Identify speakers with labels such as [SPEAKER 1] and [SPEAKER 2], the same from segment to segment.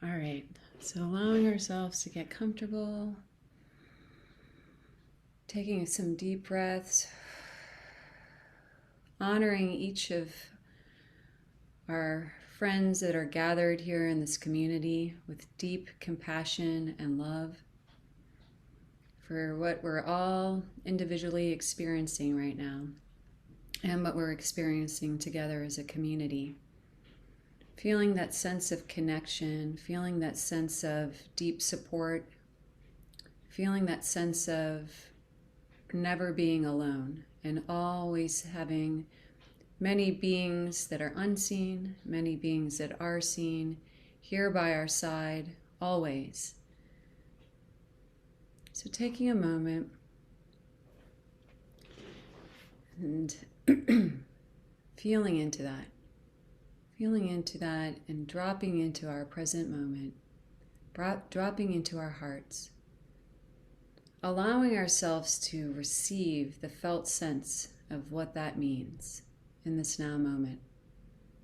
[SPEAKER 1] All right, so allowing ourselves to get comfortable, taking some deep breaths, honoring each of our friends that are gathered here in this community with deep compassion and love for what we're all individually experiencing right now and what we're experiencing together as a community. Feeling that sense of connection, feeling that sense of deep support, feeling that sense of never being alone and always having many beings that are unseen, many beings that are seen, here by our side, always. So taking a moment and feeling into that and dropping into our present moment, dropping into our hearts, allowing ourselves to receive the felt sense of what that means in this now moment.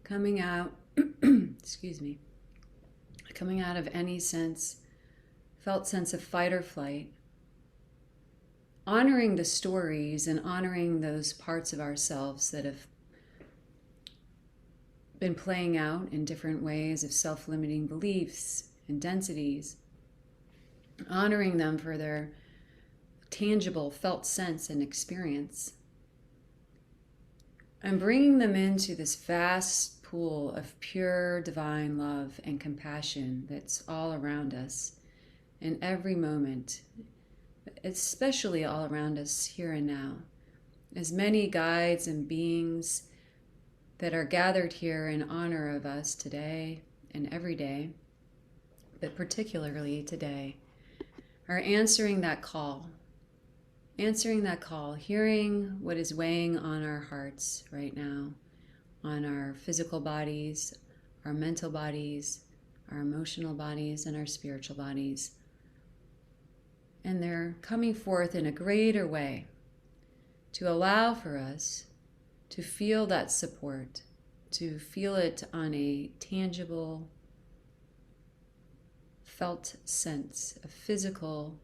[SPEAKER 1] Coming out, coming out of any felt sense of fight or flight, honoring the stories and honoring those parts of ourselves that have been playing out in different ways of self-limiting beliefs and densities, honoring them for their tangible felt sense and experience, and bringing them into this vast pool of pure divine love and compassion that's all around us in every moment, especially all around us here and now. As many guides and beings that are gathered here in honor of us today and every day, but particularly today, are answering that call, hearing what is weighing on our hearts right now, on our physical bodies, our mental bodies, our emotional bodies, and our spiritual bodies. And they're coming forth in a greater way to allow for us to feel that support, to feel it on a tangible, felt sense, a physical,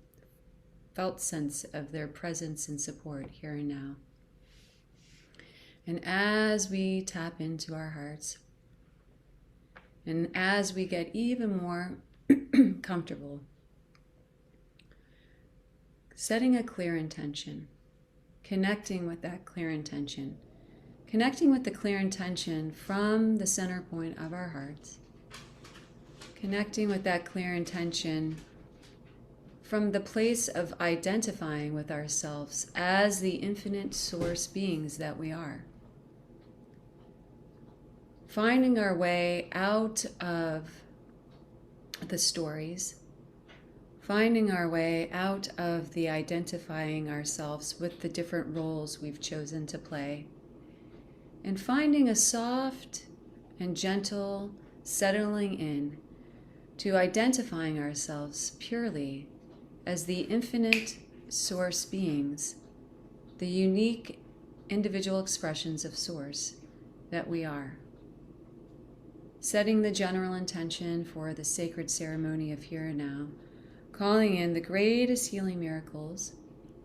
[SPEAKER 1] felt sense of their presence and support here and now. And as we tap into our hearts, and as we get even more comfortable, setting a clear intention, connecting with that clear intention, connecting with the clear intention from the center point of our hearts, connecting with that clear intention from the place of identifying with ourselves as the infinite source beings that we are. Finding our way out of the stories, finding our way out of the identifying ourselves with the different roles we've chosen to play, and finding a soft and gentle settling in to identifying ourselves purely as the infinite source beings, the unique individual expressions of source that we are. Setting the general intention for the sacred ceremony of here and now, calling in the greatest healing miracles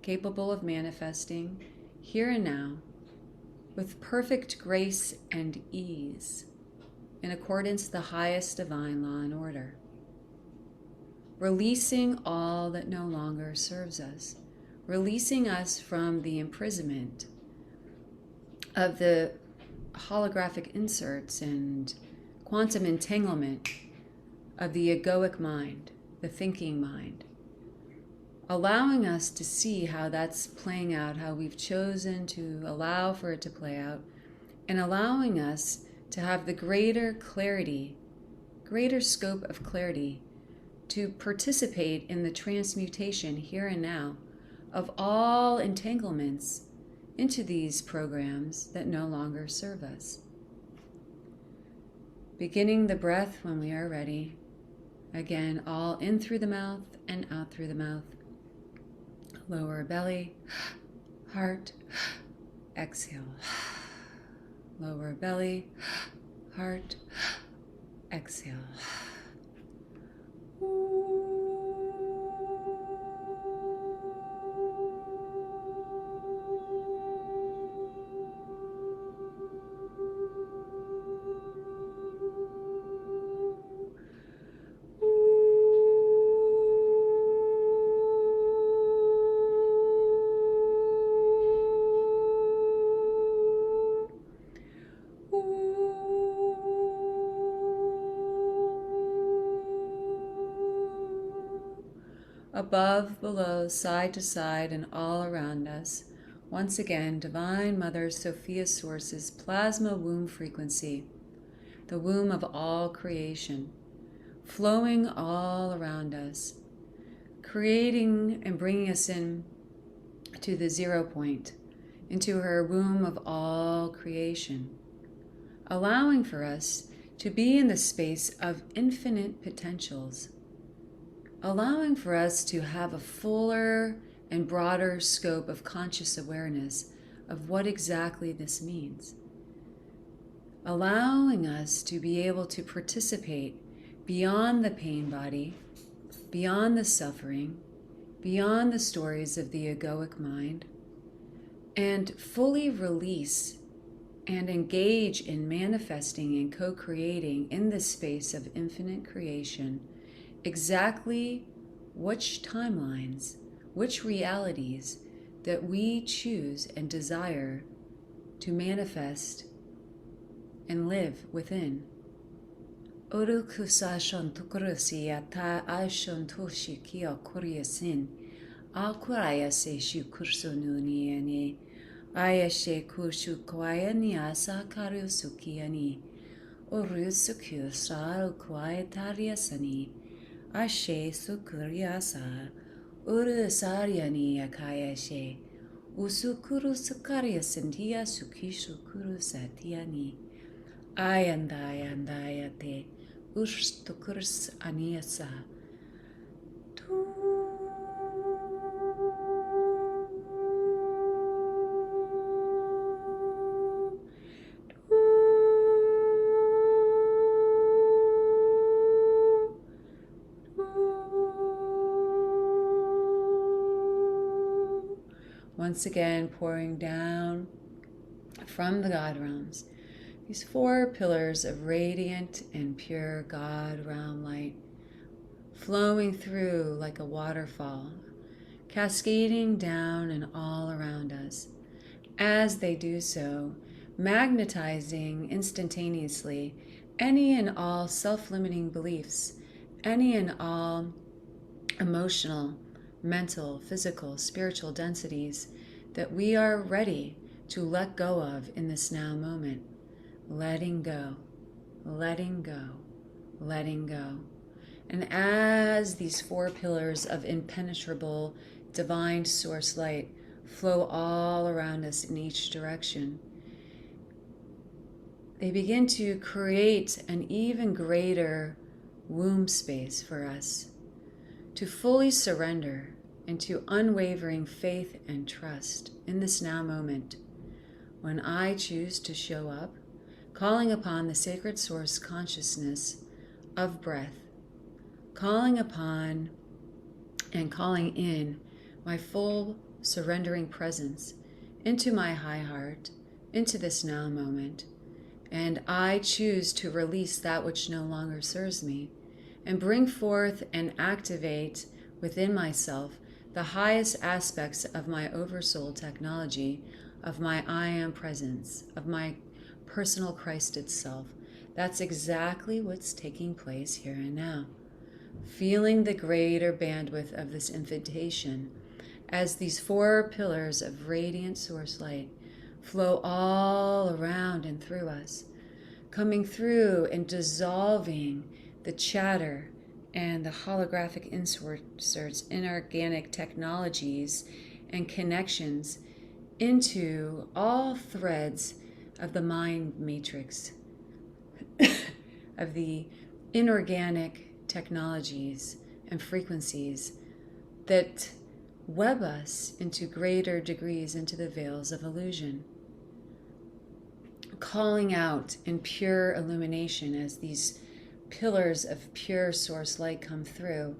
[SPEAKER 1] capable of manifesting here and now with perfect grace and ease in accordance to the highest divine law and order. Releasing all that no longer serves us, releasing us from the imprisonment of the holographic inserts and quantum entanglement of the egoic mind, the thinking mind, allowing us to see how that's playing out, how we've chosen to allow for it to play out, and allowing us to have the greater clarity, greater scope of clarity to participate in the transmutation here and now of all entanglements into these programs that no longer serve us. Beginning the breath when we are ready. Again, all in through the mouth and out through the mouth. Lower belly, heart, exhale. Lower belly, heart, exhale. above, below, side to side, and all around us. Once again, Divine Mother Sophia Source's plasma womb frequency, the womb of all creation, flowing all around us, creating and bringing us in to the 0 point, into her womb of all creation, allowing for us to be in the space of infinite potentials, allowing for us to have a fuller and broader scope of conscious awareness of what exactly this means, allowing us to be able to participate beyond the pain body, beyond the suffering, beyond the stories of the egoic mind, and fully release and engage in manifesting and co-creating in this space of infinite creation exactly which timelines, which realities that we choose and desire to manifest and live within. Uru kusashon tukurusi ata ashon toshi kia kuryasin akuraya se shukursonuniani ayashe kushu kwayani asa karusukiani urusukyu sal kwayatariasani ashe sukuryasa uru saryani akayashe usukuru sukaryasantia sukishukuru satiani ayandayandayate ustukurs aniasa. Once again, pouring down from the God realms, these 4 pillars of radiant and pure God realm light, flowing through like a waterfall, cascading down and all around us. As they do so, magnetizing instantaneously any and all self-limiting beliefs, any and all emotional, mental, physical, spiritual densities that we are ready to let go of in this now moment. Letting go, letting go, letting go. And as these 4 pillars of impenetrable divine source light flow all around us in each direction, they begin to create an even greater womb space for us to fully surrender into unwavering faith and trust in this now moment, when I choose to show up, calling upon the sacred source consciousness of breath, calling upon and calling in my full surrendering presence into my high heart, into this now moment, and I choose to release that which no longer serves me, and bring forth and activate within myself the highest aspects of my oversoul technology, of my I am presence, of my personal Christed self. That's exactly what's taking place here and now. Feeling the greater bandwidth of this invitation as these 4 pillars of radiant source light flow all around and through us, coming through and dissolving the chatter and the holographic inserts, inorganic technologies and connections into all threads of the mind matrix, of the inorganic technologies and frequencies that web us into greater degrees into the veils of illusion, calling out in pure illumination as these pillars of pure source light come through,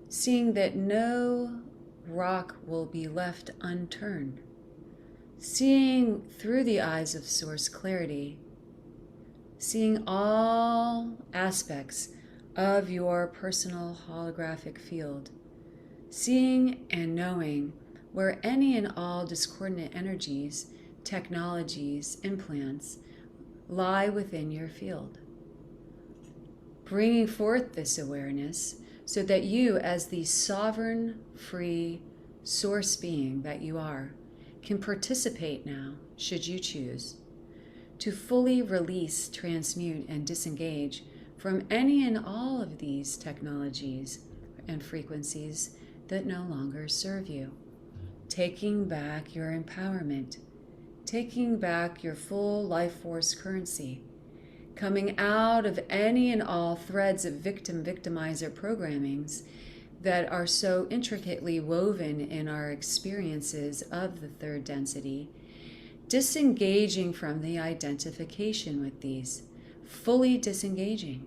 [SPEAKER 1] seeing that no rock will be left unturned, seeing through the eyes of source clarity, seeing all aspects of your personal holographic field, seeing and knowing where any and all discordant energies, technologies, implants lie within your field. Bringing forth this awareness so that you, as the sovereign, free source being that you are, can participate now, should you choose, to fully release, transmute, and disengage from any and all of these technologies and frequencies that no longer serve you. Taking back your empowerment, taking back your full life force currency, coming out of any and all threads of victimizer programmings that are so intricately woven in our experiences of the third density, disengaging from the identification with these, fully disengaging,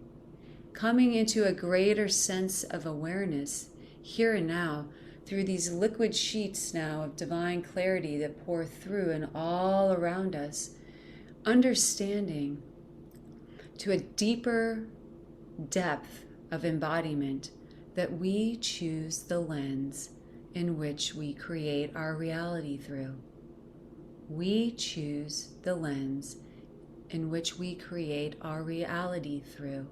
[SPEAKER 1] coming into a greater sense of awareness here and now through these liquid sheets now of divine clarity that pour through and all around us, understanding to a deeper depth of embodiment that we choose the lens in which we create our reality through. We choose the lens in which we create our reality through.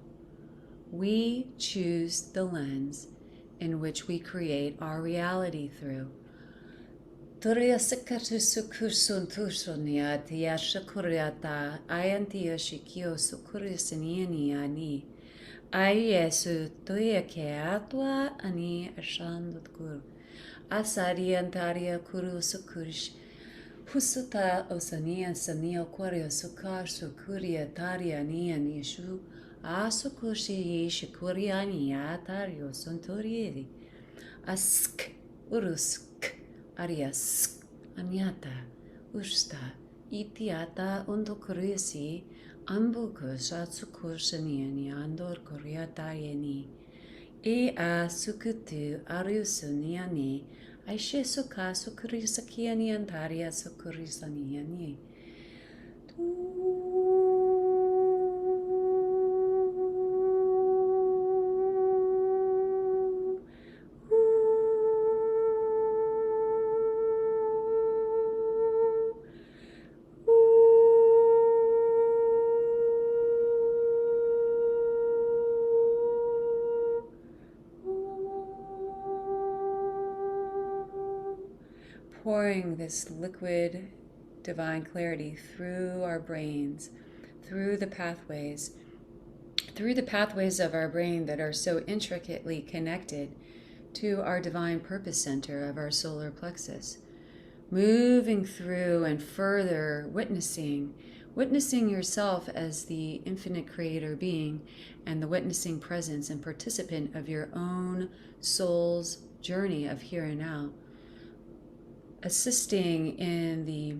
[SPEAKER 1] We choose the lens in which we create our reality through. Turia sakatu kursun tursonia tiasha kuriata ayantia shikio sukurisaniani ani. Ayesu tuya keatwa ani ashandukur. Asari antaria kuru sukurish. Husuta osania sanio quario sukar sukuria taria nian yeshu. Asukushi shikuriani atario sonturieri. Ask urusk. Arias, Anyata, Usta, Itiata, Undokurisi, Ambukus, Atsukursaniani, Andor Koreatayeni, A Sukutu, Ariusuniani, Aishe Suka, Sukurisakiani, Antaria, Sukurisaniani. Pouring this liquid divine clarity through our brains, through the pathways of our brain that are so intricately connected to our divine purpose center of our solar plexus. Moving through and further witnessing yourself as the infinite creator being and the witnessing presence and participant of your own soul's journey of here and now. Assisting in the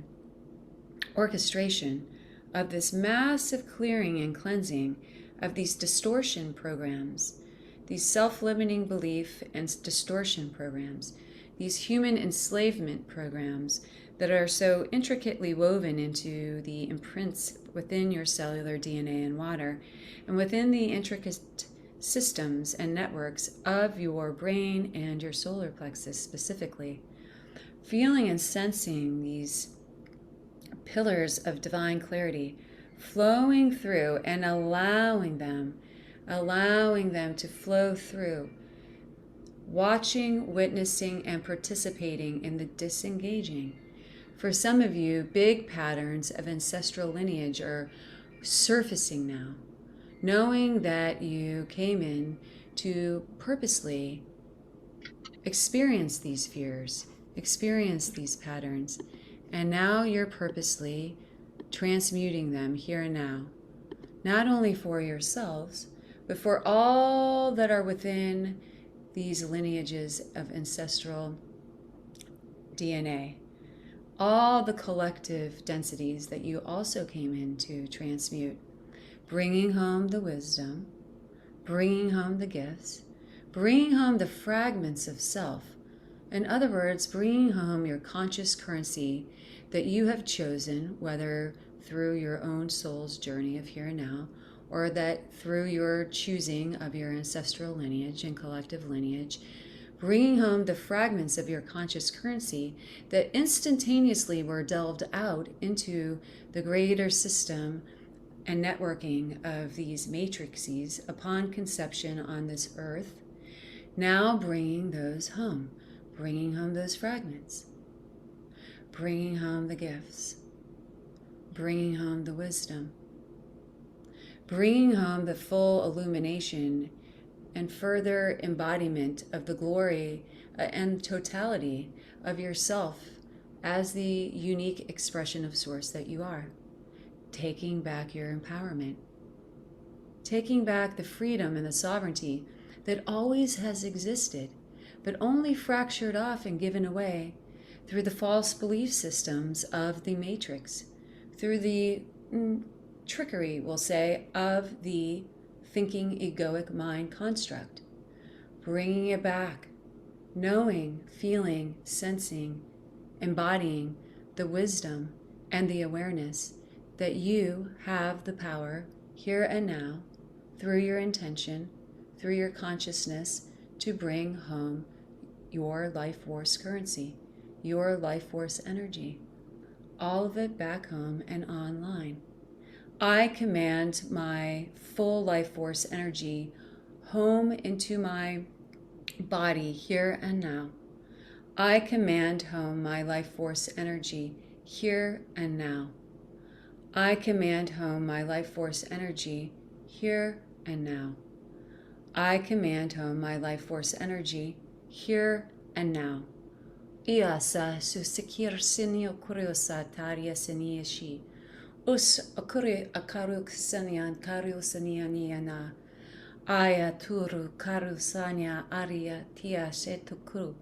[SPEAKER 1] orchestration of this massive clearing and cleansing of these distortion programs, these self-limiting belief and distortion programs, these human enslavement programs that are so intricately woven into the imprints within your cellular DNA and water, and within the intricate systems and networks of your brain and your solar plexus specifically. Feeling and sensing these pillars of divine clarity flowing through and allowing them to flow through, watching, witnessing, and participating in the disengaging. For some of you, big patterns of ancestral lineage are surfacing now, knowing that you came in to purposely experience these fears, experience these patterns, and now you're purposely transmuting them here and now, not only for yourselves, but for all that are within these lineages of ancestral DNA, all the collective densities that you also came in to transmute, bringing home the wisdom, bringing home the gifts, bringing home the fragments of self. In other words, bringing home your conscious currency that you have chosen, whether through your own soul's journey of here and now, or that through your choosing of your ancestral lineage and collective lineage, bringing home the fragments of your conscious currency that instantaneously were delved out into the greater system and networking of these matrices upon conception on this earth, Now bringing those home, bringing home those fragments, bringing home the gifts, bringing home the wisdom, bringing home the full illumination and further embodiment of the glory and totality of yourself as the unique expression of source that you are. Taking back your empowerment, taking back the freedom and the sovereignty that always has existed, but only fractured off and given away through the false belief systems of the matrix, through the trickery, we'll say, of the thinking egoic mind construct. Bringing it back, knowing, feeling, sensing, embodying the wisdom and the awareness that you have the power here and now, through your intention, through your consciousness, to bring home your life force currency, your life force energy, all of it back home and online. I command my full life force energy home into my body here and now. I command home my life force energy here and now. I command home my life force energy here and now. I command home my life force energy here and now. Iasa susikir sinio kuriosa taria sinieshi. Us akuri akaruk sanian kariusanianiana. Aya turu karusania aria tia setukuru.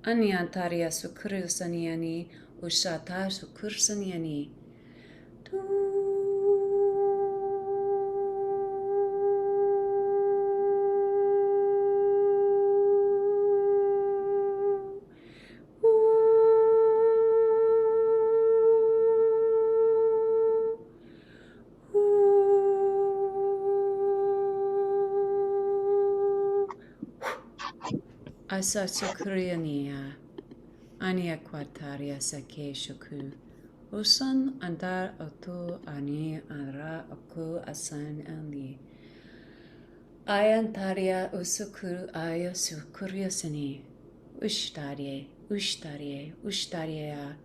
[SPEAKER 1] Anyantaria sukuriusaniani usata sukursaniani. Asa sukuriania. Ania quataria sake shuku. Usan andar otu ani ara oku asan ali. Ayantaria usukuru aya sukuriasani. Ushtarie, ushtarie, ushtaria.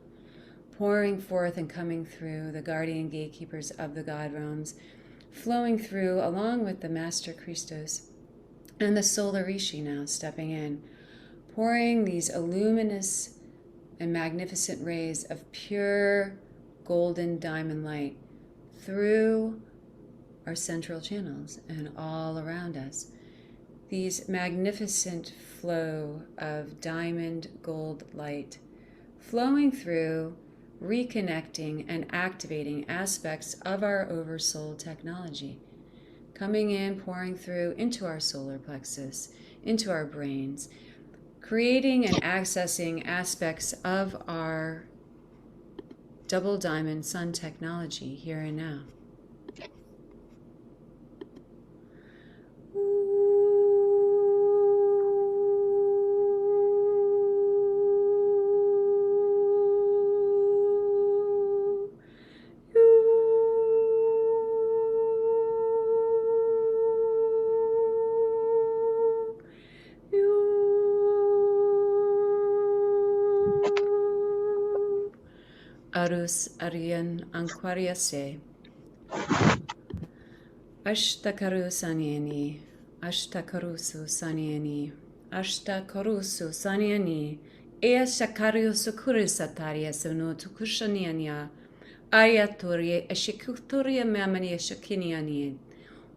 [SPEAKER 1] Pouring forth and coming through the guardian gatekeepers of the God realms, flowing through along with the Master Christos and the Solar Rishi now stepping in, pouring these luminous and magnificent rays of pure golden diamond light through our central channels and all around us. These magnificent flow of diamond gold light flowing through, reconnecting and activating aspects of our oversoul technology, coming in, pouring through into our solar plexus, into our brains, creating and accessing aspects of our double diamond sun technology here and now. Arus Aryan Anquariase Ashtakaru Sanyani Ashtakarusu Sanyani Ashtakarusu Sanyani Ea Shakaru Sukurisataria Sono Tukushaniania Ayatoria Eshikutoria Mamania Shakiniani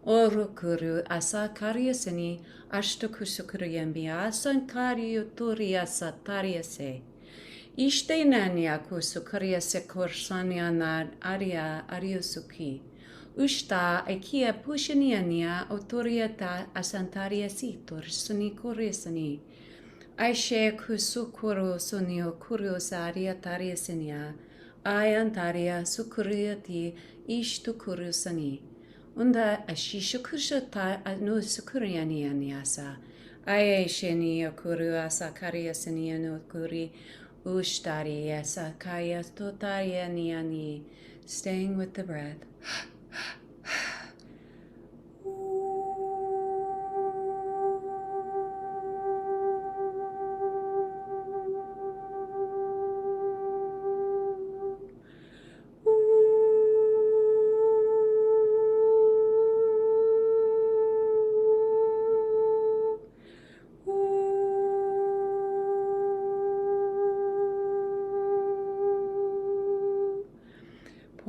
[SPEAKER 1] Orukuru Asakariasani Ashtakusukuriambia Sankariotoria Satariase Ishtenania kusukaria sekorsaniana aria ariusuki. Ushta ekia pushaniania autoriata asantaria sitor sunikoresani. Aishe kusukuru sunio kuriosaria tariasinia. Ayantaria sukuriati ishtukurusani. Unda ashishukushata anusukurianianiasa. Ayesheni okuru asakariasania no kuri. Ushtariya sakaya totaya niani, staying with the breath.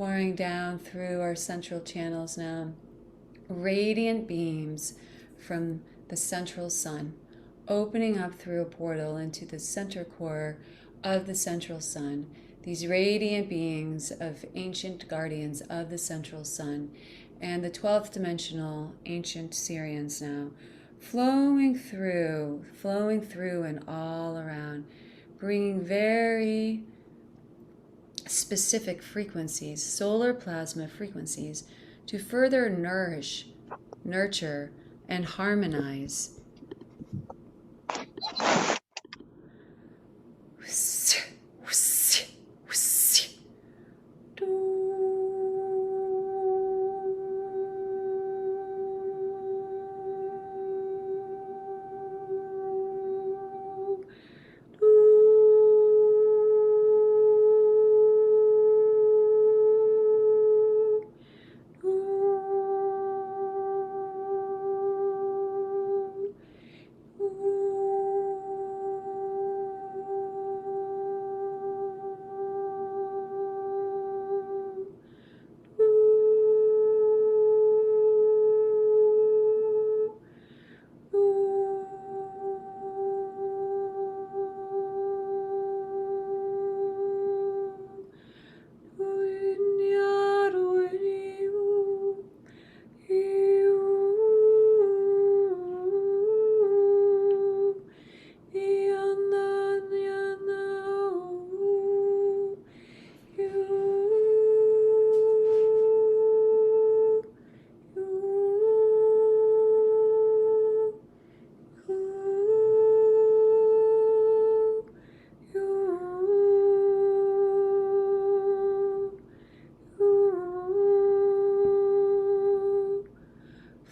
[SPEAKER 1] pouring down through our central channels now. Radiant beams from the central sun, opening up through a portal into the center core of the central sun. These radiant beings of ancient guardians of the central sun and the 12th dimensional ancient Syrians now, flowing through and all around, bringing very specific frequencies, solar plasma frequencies, to further nourish, nurture, and harmonize.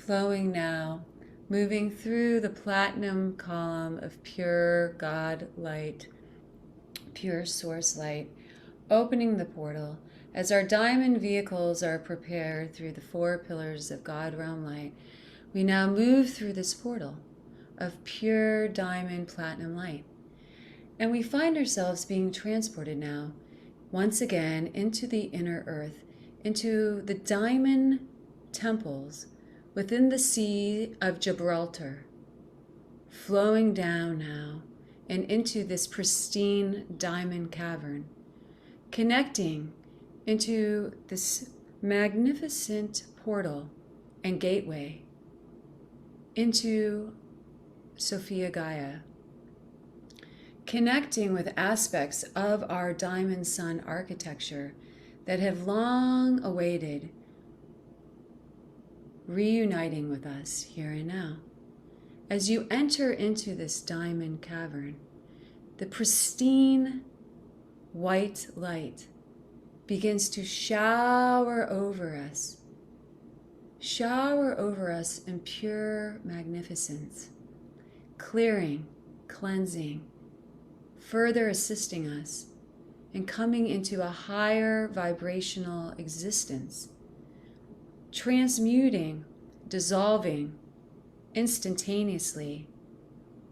[SPEAKER 1] Flowing now, moving through the platinum column of pure God light, pure source light, opening the portal as our diamond vehicles are prepared through the 4 pillars of God realm light. We now move through this portal of pure diamond platinum light, and we find ourselves being transported now once again into the inner earth, into the diamond temples within the Sea of Gibraltar, flowing down now and into this pristine diamond cavern, connecting into this magnificent portal and gateway into Sophia Gaia, connecting with aspects of our diamond sun architecture that have long awaited reuniting with us here and now. As you enter into this diamond cavern, the pristine white light begins to shower over us in pure magnificence, clearing, cleansing, further assisting us in coming into a higher vibrational existence, transmuting, dissolving instantaneously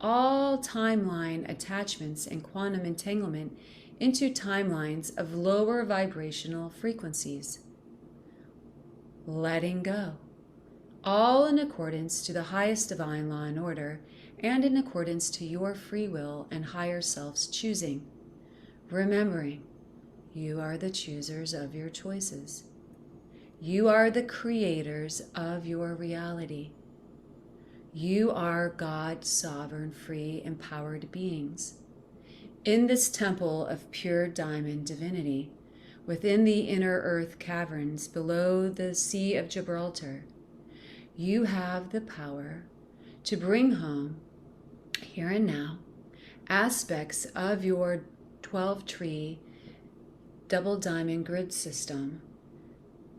[SPEAKER 1] all timeline attachments and quantum entanglement into timelines of lower vibrational frequencies. Letting go, all in accordance to the highest divine law and order, and in accordance to your free will and higher self's choosing. Remembering, you are the choosers of your choices. You are the creators of your reality. You are God's sovereign, free, empowered beings. In this temple of pure diamond divinity, within the inner earth caverns below the Sea of Gibraltar, you have the power to bring home, here and now, aspects of your 12-tree double diamond grid system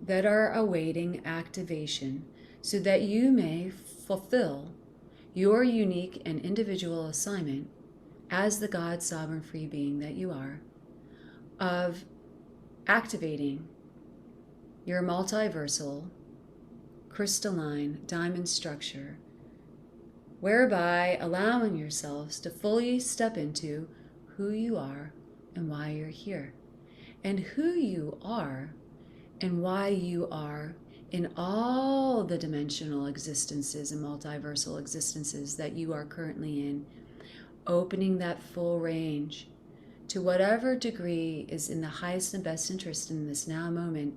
[SPEAKER 1] that are awaiting activation so that you may fulfill your unique and individual assignment as the God sovereign free being that you are, of activating your multiversal crystalline diamond structure, whereby allowing yourselves to fully step into who you are and why you're here. And who you are and why you are in all the dimensional existences and multiversal existences that you are currently in, opening that full range to whatever degree is in the highest and best interest in this now moment,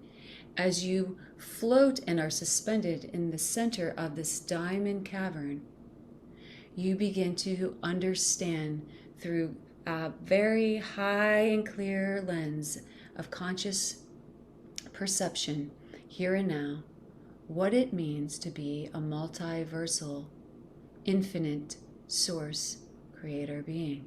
[SPEAKER 1] as you float and are suspended in the center of this diamond cavern. You begin to understand through a very high and clear lens of conscious perception here and now what it means to be a multiversal, infinite source creator being.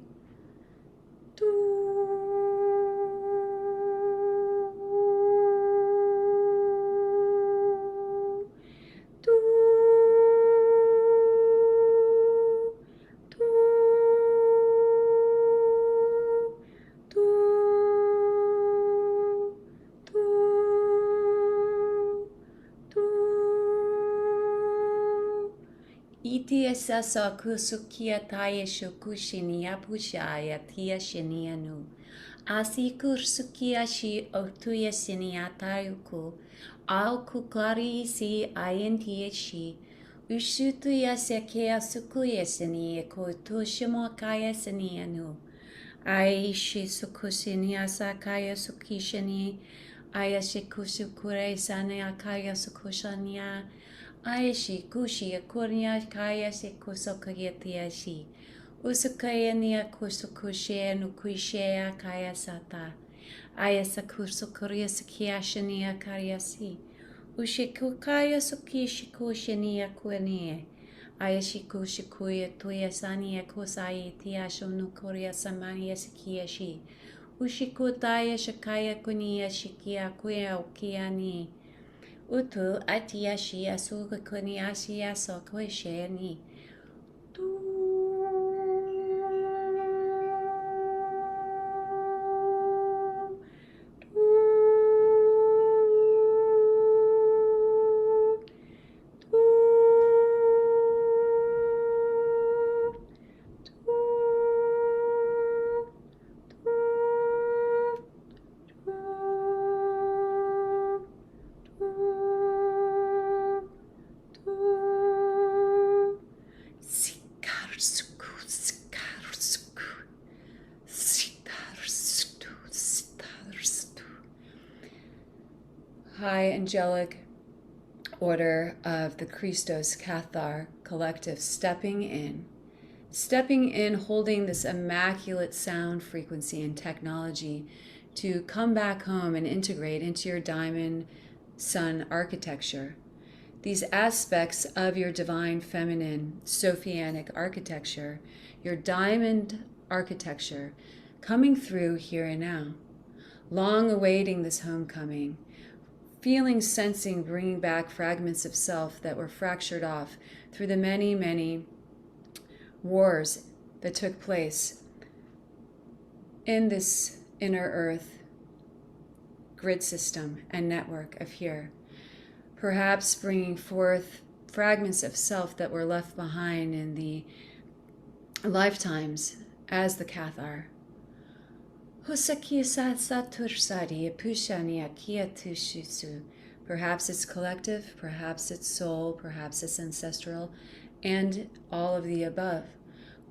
[SPEAKER 1] Iti esasa kusukia taya shokushini apushaya tia shinianu. Asi kursukia shi otuya siniatayuku. Al kukari si ayentia shi. Ushutuya sekea sukuya sini ekotushimo kaya sinianu. Aishi sukusini asakaya sukishini. Ayashikusukure sania kaya sukushania. Aishi kushi akurnia kaya se kusokaya shi. Usukaya nia kusukushe nukushea kaya sata. Ayasa kusukuria sikiashania kaya si. Ushikukaya sukishikushania kuanie. Ayashikushikuya tuya sania kusayi tiasho nukuria samania sikiashi. Ushikutaya shakaya kunia shikia kuya ukiani. Utu atiashi asuka kuni asia soko sheni. High angelic order of the Christos Cathar collective stepping in, holding this immaculate sound frequency and technology to come back home and integrate into your diamond sun architecture. These aspects of your divine feminine Sophianic architecture, your diamond architecture, coming through here and now, long awaiting this homecoming, feeling, sensing, bringing back fragments of self that were fractured off through the many, many wars that took place in this inner earth grid system and network of here. Perhaps bringing forth fragments of self that were left behind in the lifetimes as the Cathar. Perhaps it's collective, perhaps it's soul, perhaps it's ancestral, and all of the above.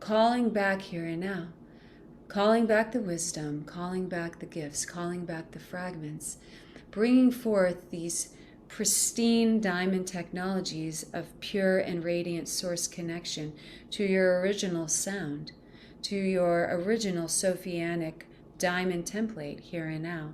[SPEAKER 1] Calling back here and now. Calling back the wisdom, calling back the gifts, calling back the fragments. Bringing forth these pristine diamond technologies of pure and radiant source connection to your original sound, to your original Sophianic diamond template here and now.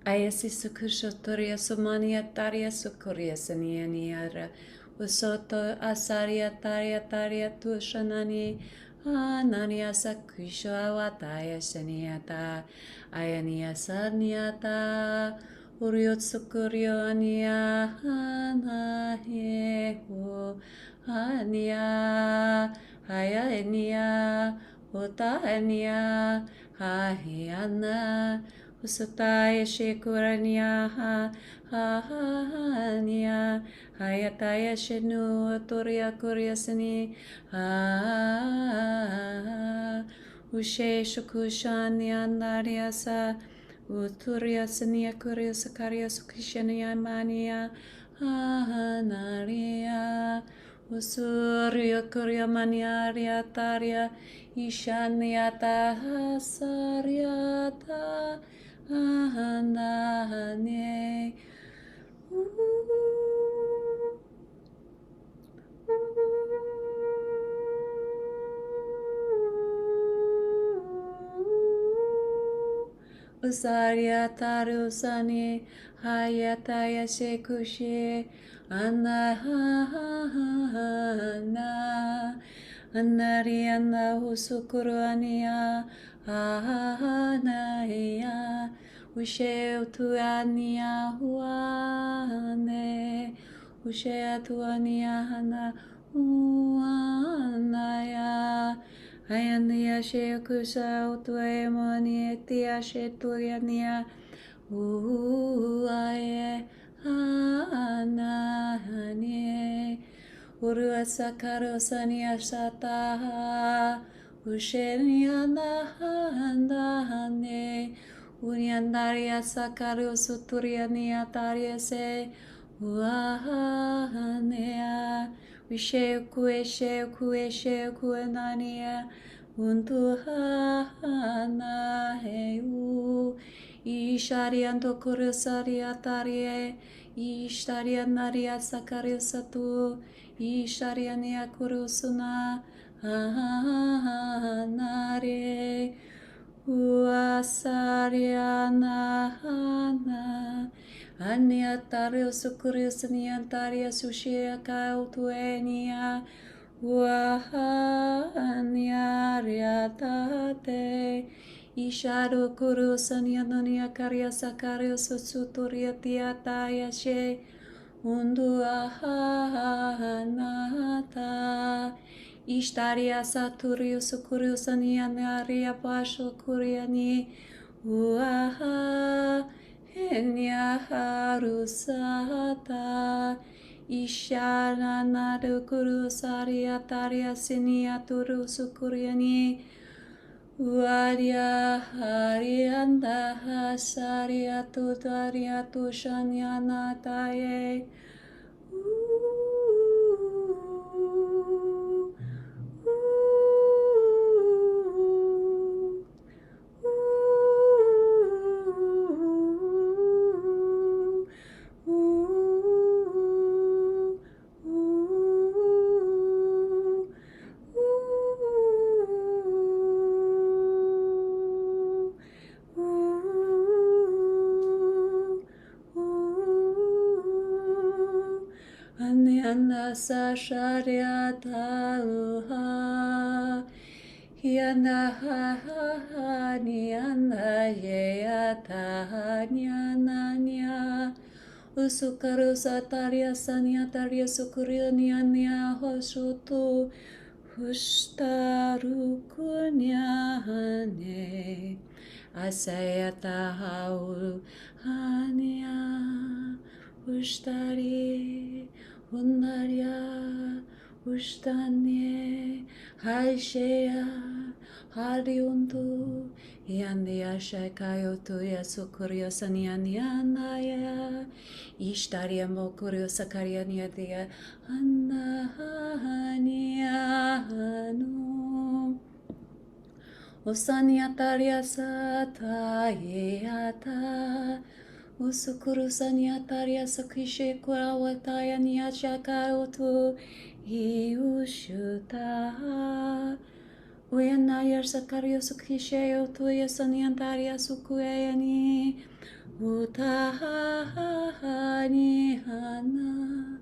[SPEAKER 1] Ayasi sukushotoria somania taria sukuria sanianiara. Usoto asaria taria tushanani. Anania sakusho awataya shaniata. Ayania saniata. Uriotsukurio ania. Anaheho. Ania. Ayania. Otania. Hahiana. Usutaya shekurania ha hayataya shenu toria kuriasani ha ushe shukushania nariasa uturiasania kuriasakaria sukishania mania ha naria usurya kuria maniaria taria ishaniata hasariata Ahanane. Usaria tarusani hayataya shekushe anahana anariana husukuruania ahanaya ushe tuania huane ushe tuania hana huanaya Ayania shekusa utuemoni tia sheturiania uae anahane urua sakaro sania sataha ushenia nahandahane uniandaria sakaro suturiania tariese uahanea Wisheku enania untuhana heu ishariando kurusaria tarie ishtarianaria sakaria satu ishtariania kurusuna anare Uasariana hana Aniatario sucurius niantaria sushia cautuenia Wahaniariatate Ishado curus anianonia caria sacario suturia tiataya she Undu ahanata Ishtaria saturius curius anianaria pasho curiani Uaha Enya harusata Ishana nadu kuru saria taria sinia turu sukuriani Waria harianda hasaria tutaria tushanyana taye Anyana sasharia tauha Hiana ha ha ha niana yea tahanyana nya Usukaru sataria sanya taria sukuria nianya hosutu Hustaru kunyahane Asayata hau hania Ustari Undaria Ustanie Haishea Hariuntu Yandia Shakayotu Yasukurio Sanianianaya Ishtaria Mokurio Sakariania dia Anahanianu Osania Taria Sata Yeata Usukuru saniataria sakishe kurawataya niachaka otu iushuta Uyanayar sakario sakishe otu yasaniantaria sukueyani Utahani hana.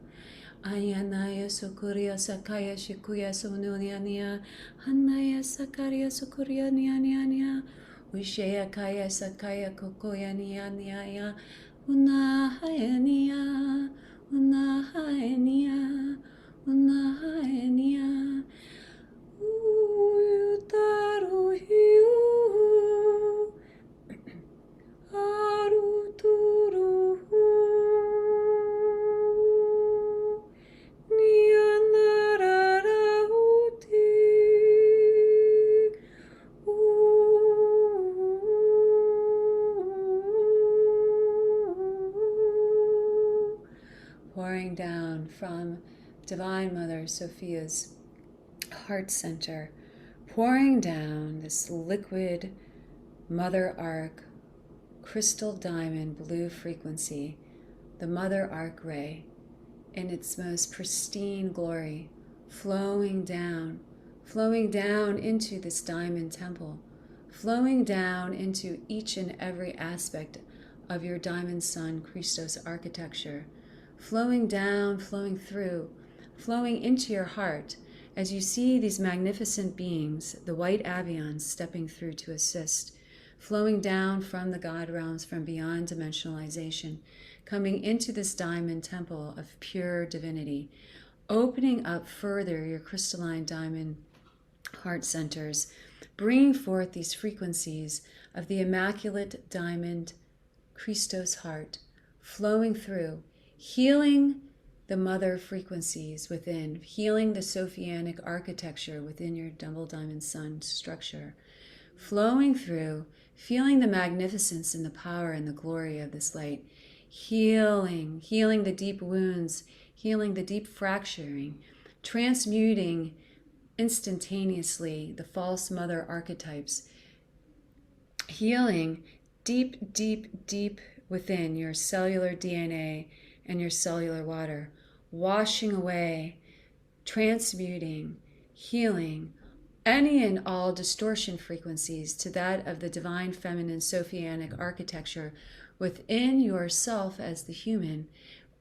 [SPEAKER 1] Ayanaya sukuria sakaya shikuya sonuniania. Hanaya sakaria sukuria niania. Ushaya kaya sakaya kokoya niania. Unahayania. Unahayania. Unahayania. Uyutaruhiu. Aruturuhu. Nianararauti. Pouring down from Divine Mother Sophia's heart center, pouring down this liquid Mother Arc crystal diamond blue frequency, the Mother Arc ray, in its most pristine glory, flowing down into this diamond temple, flowing down into each and every aspect of your diamond sun Christos architecture, flowing down, flowing through, flowing into your heart as you see these magnificent beings, the white avians stepping through to assist, flowing down from the God realms, from beyond dimensionalization, coming into this diamond temple of pure divinity, opening up further your crystalline diamond heart centers, bringing forth these frequencies of the immaculate diamond Christos heart, flowing through, healing the mother frequencies within, healing the Sophianic architecture within your double diamond sun structure, flowing through, feeling the magnificence and the power and the glory of this light, healing the deep wounds, healing the deep fracturing, transmuting instantaneously the false mother archetypes, healing deep, deep, deep within your cellular DNA and your cellular water, washing away, transmuting, healing any and all distortion frequencies to that of the divine feminine Sophianic architecture within yourself as the human,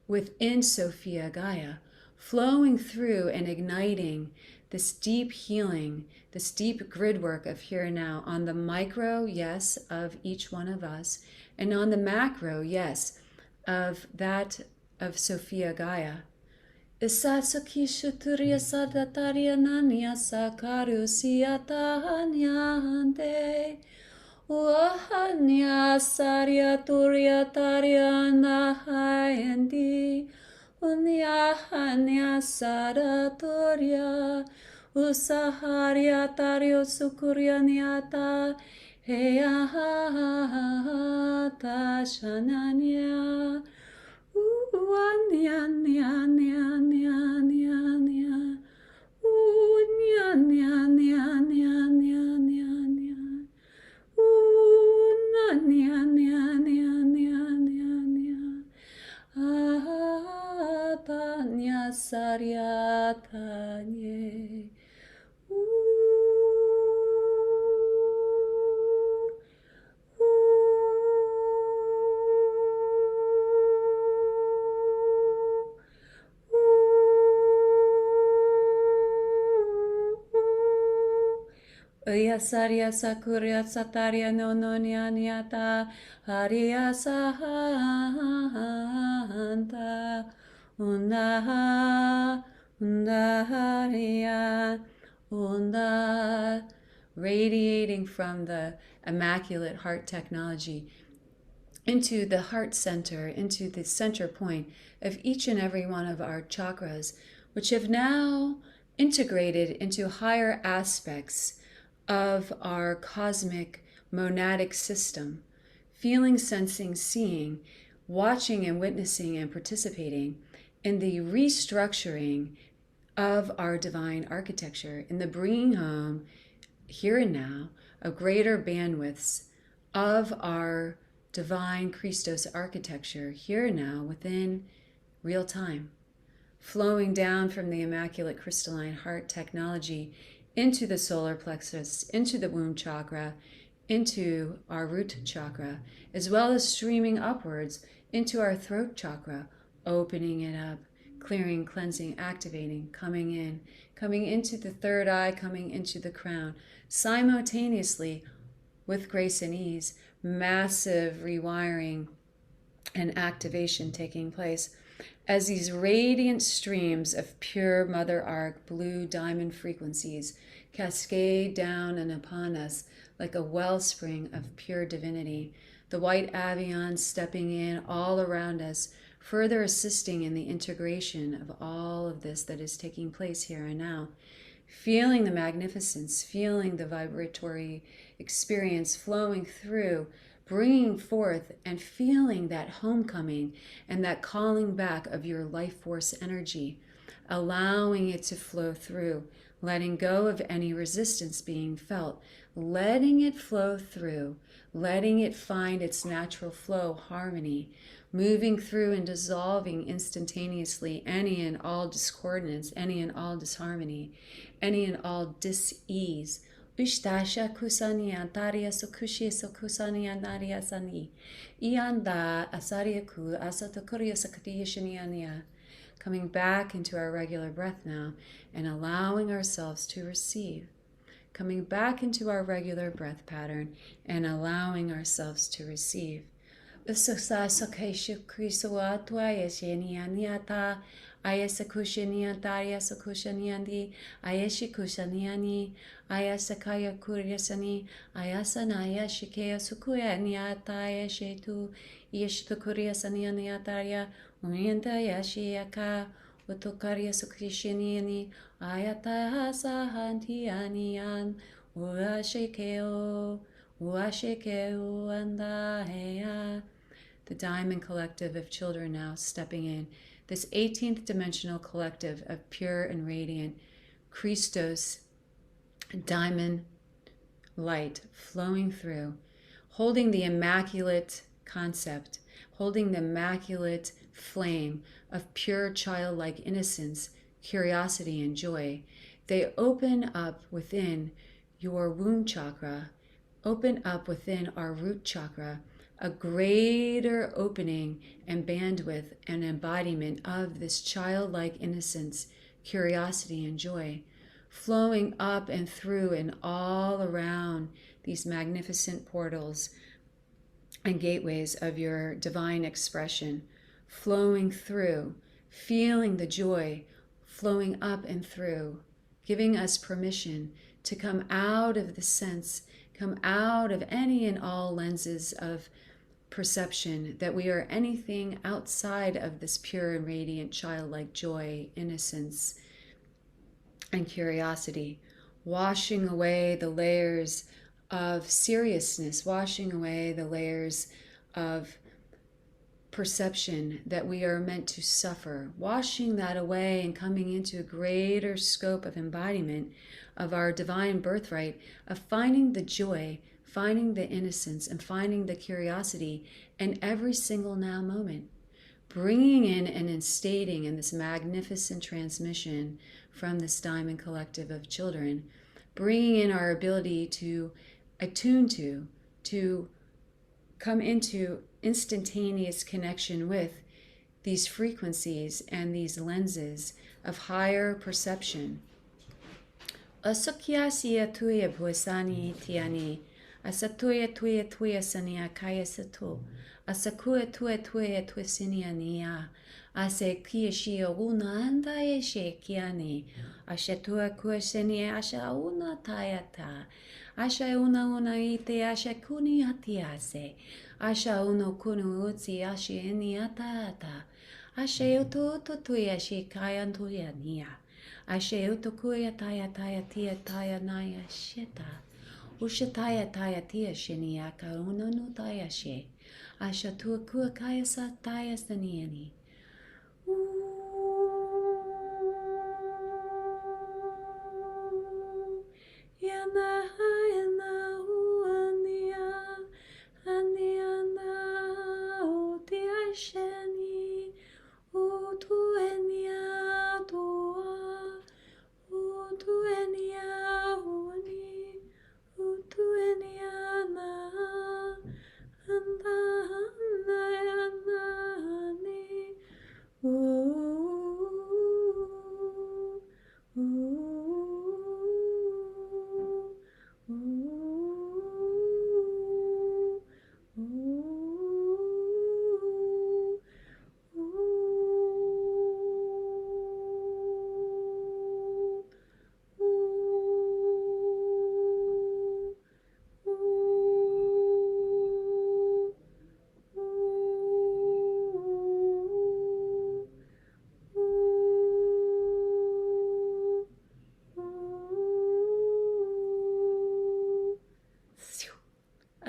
[SPEAKER 1] within Sophia Gaia, flowing through and igniting this deep healing, this deep grid work of here and now on the micro, yes, of each one of us, and on the macro, yes, of that of Sophia Gaia. Isasuki shuturia sadataria nania sakaru siatahanya hande. Wahanya saria turia taria nahayendi. Unyahanya saratoria. Usaharia tario sukuria niata. Heahata shananya. Yasaria sakuria sataria no nonia niata haria sahanta undaha undaharia unda, radiating from the immaculate heart technology into the heart center, into the center point of each and every one of our chakras, which have now integrated into higher aspects of our cosmic monadic system, feeling, sensing, seeing, watching and witnessing and participating in the restructuring of our divine architecture, in the bringing home here and now of greater bandwidths of our divine Christos architecture here and now within real time, flowing down from the immaculate crystalline heart technology into the solar plexus, into the womb chakra, into our root chakra, as well as streaming upwards into our throat chakra, opening it up, clearing, cleansing, activating, coming into the third eye, coming into the crown, simultaneously with grace and ease, massive rewiring and activation taking place as these radiant streams of pure Mother Arc blue diamond frequencies cascade down and upon us like a wellspring of pure divinity. The white avian stepping in all around us, further assisting in the integration of all of this that is taking place here and now. Feeling the magnificence, feeling the vibratory experience flowing through, bringing forth and feeling that homecoming and that calling back of your life force energy, allowing it to flow through, letting go of any resistance being felt, letting it flow through, letting it find its natural flow, harmony, moving through and dissolving instantaneously any and all discordance, any and all disharmony, any and all dis-ease. Ustasha kusania taria sokushi sokusania naria sani. Ianda asariaku asatakuria sakatiya shiniania. Coming back into our regular breath now and allowing ourselves to receive. Coming back into our regular breath pattern and allowing ourselves to receive. Ayasakushaniandi, Ayashikushaniani, Ayasakaya Kuryasani, Ayasanaya Shikea Sukuyaniataya Shetu, Yeshtukuriasanianiataria, Unienta Yashiaka, Utokaria Sukishiniani, Ayatahasa Hantianian, Uashikeo, Uashikeo, Andahea. The Diamond Collective of children now stepping in. This 18th dimensional collective of pure and radiant Christos diamond light flowing through, holding the immaculate concept, holding the immaculate flame of pure childlike innocence, curiosity, and joy. They open up within your womb chakra, open up within our root chakra, a greater opening and bandwidth and embodiment of this childlike innocence, curiosity, and joy, flowing up and through and all around these magnificent portals and gateways of your divine expression, flowing through, feeling the joy, flowing up and through, giving us permission to come out of the sense, come out of any and all lenses of perception that we are anything outside of this pure and radiant childlike joy, innocence, and curiosity, washing away the layers of seriousness, washing away the layers of perception that we are meant to suffer, washing that away and coming into a greater scope of embodiment of our divine birthright, of finding the joy, finding the innocence, and finding the curiosity in every single now moment, bringing in and instating in this magnificent transmission from this diamond collective of children, bringing in our ability to attune to come into instantaneous connection with these frequencies and these lenses of higher perception. Asokyasia tuya buasani tiani, asatuya tuya sania kaya sato, asakua tuya tuisiniania, ase kiashia una anda eshe kiani, ashatua kuasenia asha una tayata, asha una ite asha kuni hatiase, asha uno kunu utsi ashi eniatata, asha uto tuya shi kaya tuya nia. Ashe utokuya taya tia taya naya sheta. Ushataya taya tia shiniaka unonu taya she. Asha tuakua kaya sa taya staniani. Yana uania aniana utia sheni utuenia tua. Utuenia uni, utuenia na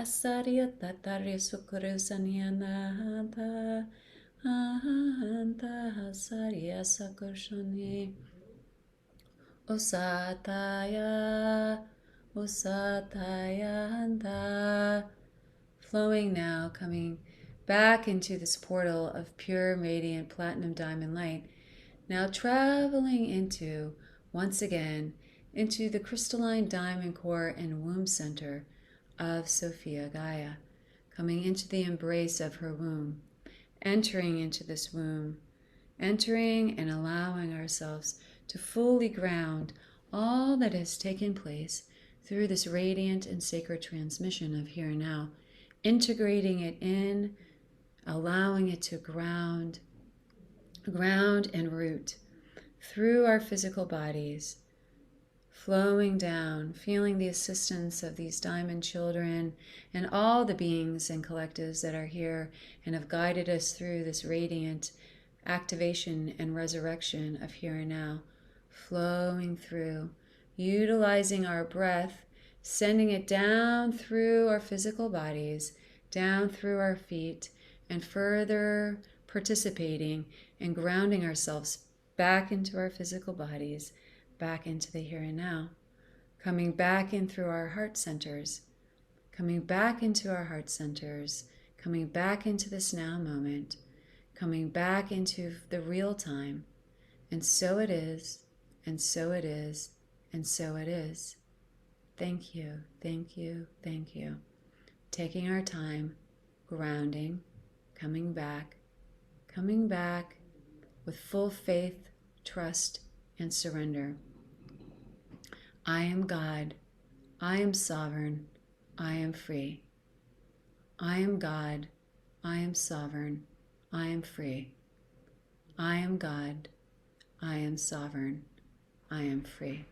[SPEAKER 1] Asarya tatarya sukuru sanyana ahanta asarya sakushani. Osataya, Osataya hanta. Flowing now, coming back into this portal of pure, radiant, platinum diamond light. Now traveling into, once again, into the crystalline diamond core and womb center of Sophia Gaia. Coming into the embrace of her womb. Entering into this womb. Entering and allowing ourselves to fully ground all that has taken place through this radiant and sacred transmission of here and now, integrating it in, allowing it to ground and root through our physical bodies, flowing down, feeling the assistance of these diamond children and all the beings and collectives that are here and have guided us through this radiant activation and resurrection of here and now, flowing through, utilizing our breath, sending it down through our physical bodies, down through our feet, and further participating and grounding ourselves back into our physical bodies, back into the here and now, coming back in through our heart centers, coming back into our heart centers, coming back into this now moment, coming back into the real time. And so it is, and so it is, and so it is. Thank you, thank you, thank you. Taking our time, grounding, coming back with full faith, trust, and surrender. I am God. I am sovereign. I am free. I am God. I am sovereign. I am free. I am God. I am sovereign. I am free.